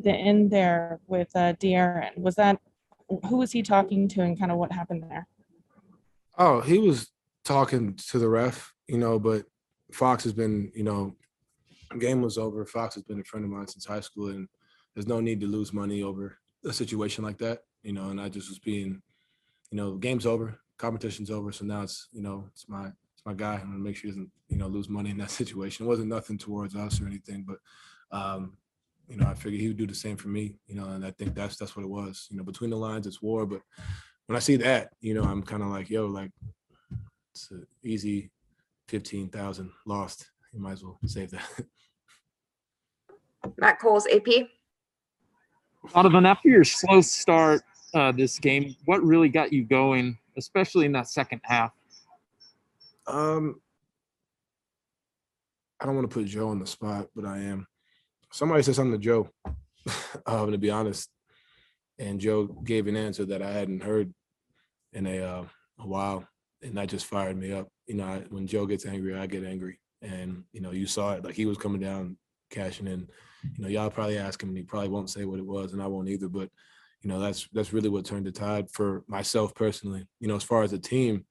the end there with De'Aaron. Who was he talking to and kind of what happened there? Oh, he was talking to the ref, but Fox has been, game was over. Fox has been a friend of mine since high school, and there's no need to lose money over a situation like that, and I just was being, game's over, competition's over. So now it's my guy. I'm gonna make sure he doesn't, lose money in that situation. It wasn't nothing towards us or anything, but I figured he would do the same for me, and I think that's what it was. Between the lines, it's war. But when I see that, I'm kind of like, yo, like it's an easy 15,000 lost. You might as well save that. Matt Coles, AP. Donovan, after your slow start this game, what really got you going, especially in that second half? I don't want to put Joe on the spot, but I am. Somebody said something to Joe, to be honest, and Joe gave an answer that I hadn't heard in a while, and that just fired me up. When Joe gets angry, I get angry, and you saw it. Like, he was coming down, cashing in. Y'all probably ask him, and he probably won't say what it was, and I won't either. But that's really what turned the tide for myself personally. As far as the team,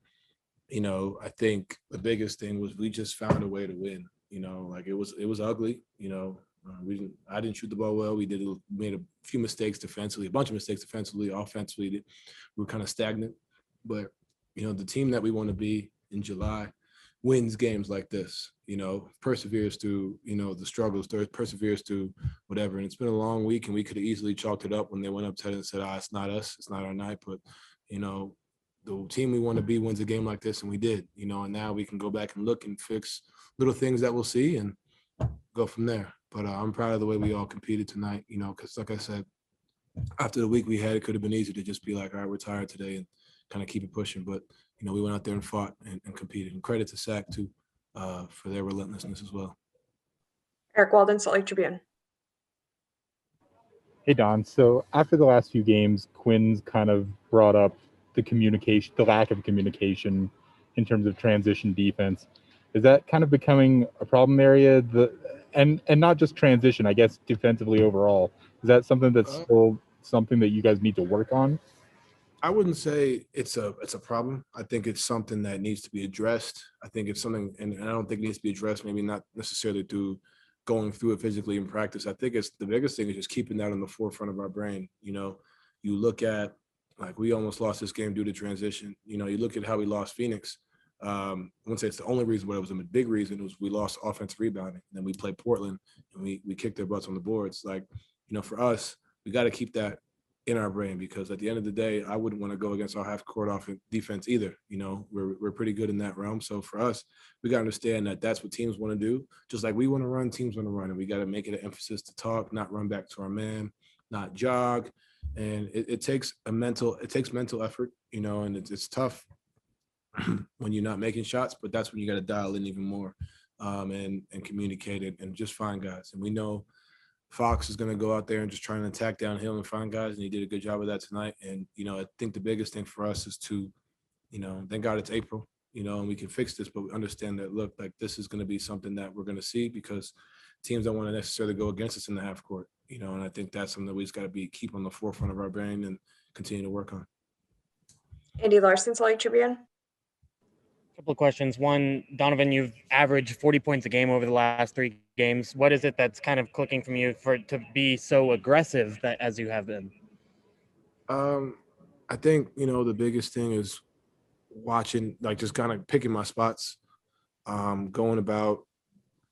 I think the biggest thing was we just found a way to win. Like it was ugly. I didn't shoot the ball well. We made a few mistakes defensively, a bunch of mistakes defensively. Offensively, we were kind of stagnant. But the team that we want to be in July wins games like this. Perseveres through the struggles, perseveres through whatever. And it's been a long week, and we could have easily chalked it up when they went up to it and said, it's not us, it's not our night. But the team we want to be wins a game like this, and we did. And now we can go back and look and fix little things that we'll see and go from there. But I'm proud of the way we all competed tonight, because like I said, after the week we had, it could have been easy to just be like, all right, we're tired today and kind of keep it pushing. But, we went out there and fought and competed. And credit to SAC, too, for their relentlessness as well. Eric Walden, Salt Lake Tribune. Hey, Don. So after the last few games, Quinn's kind of brought up the lack of communication in terms of transition defense. Is that kind of becoming a problem area? And not just transition, I guess, defensively overall. Is that something that's still something that you guys need to work on? I wouldn't say it's a problem. I think it's something that needs to be addressed. I think it's something, and I don't think it needs to be addressed, maybe not necessarily through going through it physically in practice. I think it's the biggest thing is just keeping that on the forefront of our brain. You look at, like, we almost lost this game due to transition. You look at how we lost Phoenix. I wouldn't say it's the only reason, but it was a big reason. It was we lost offensive rebounding. And then we played Portland, and we kicked their butts on the boards. Like, for us, we got to keep that in our brain, because at the end of the day, I wouldn't want to go against our half-court offense defense either. We're pretty good in that realm. So for us, we got to understand that that's what teams want to do. Just like we want to run, teams want to run, and we got to make it an emphasis to talk, not run back to our man, not jog. And it takes mental effort, and it's tough when you're not making shots, but that's when you got to dial in even more, and communicate it and just find guys. And we know Fox is going to go out there and just try and attack downhill and find guys, and he did a good job of that tonight. And I think the biggest thing for us is to, thank God it's April, and we can fix this, but we understand that, look, like, this is going to be something that we're going to see, because teams don't want to necessarily go against us in the half court, and I think that's something that we just got to keep on the forefront of our brain and continue to work on. Andy Larson, Salt Lake Tribune. Couple of questions. One, Donovan, you've averaged 40 points a game over the last 3 games. What is it that's kind of clicking from you to be so aggressive as you have been? I think, the biggest thing is watching, like, just kind of picking my spots, going about,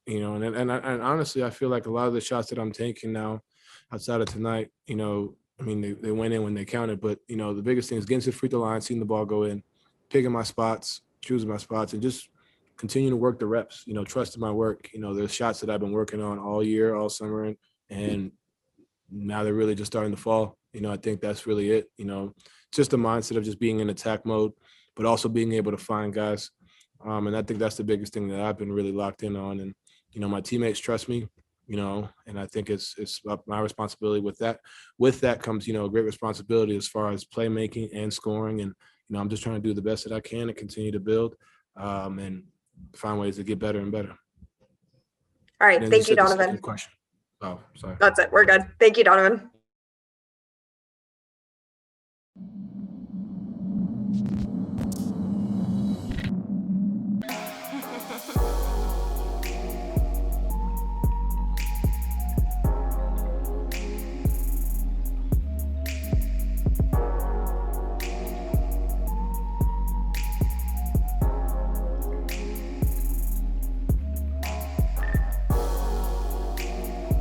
and honestly, I feel like a lot of the shots that I'm taking now outside of tonight, they went in when they counted, but, the biggest thing is getting to the free throw line, seeing the ball go in, picking my spots, choosing my spots, and just continue to work the reps, trusting my work. There's shots that I've been working on all year, all summer, and now they're really just starting to fall. I think that's really it. Just the mindset of just being in attack mode, but also being able to find guys. And I think that's the biggest thing that I've been really locked in on. And, my teammates trust me, and I think it's my responsibility with that. With that comes, a great responsibility as far as playmaking and scoring. And, I'm just trying to do the best that I can and continue to build, and find ways to get better and better. All right. Thank you, Donovan. Question. Oh, sorry. That's it. We're good. Thank you, Donovan.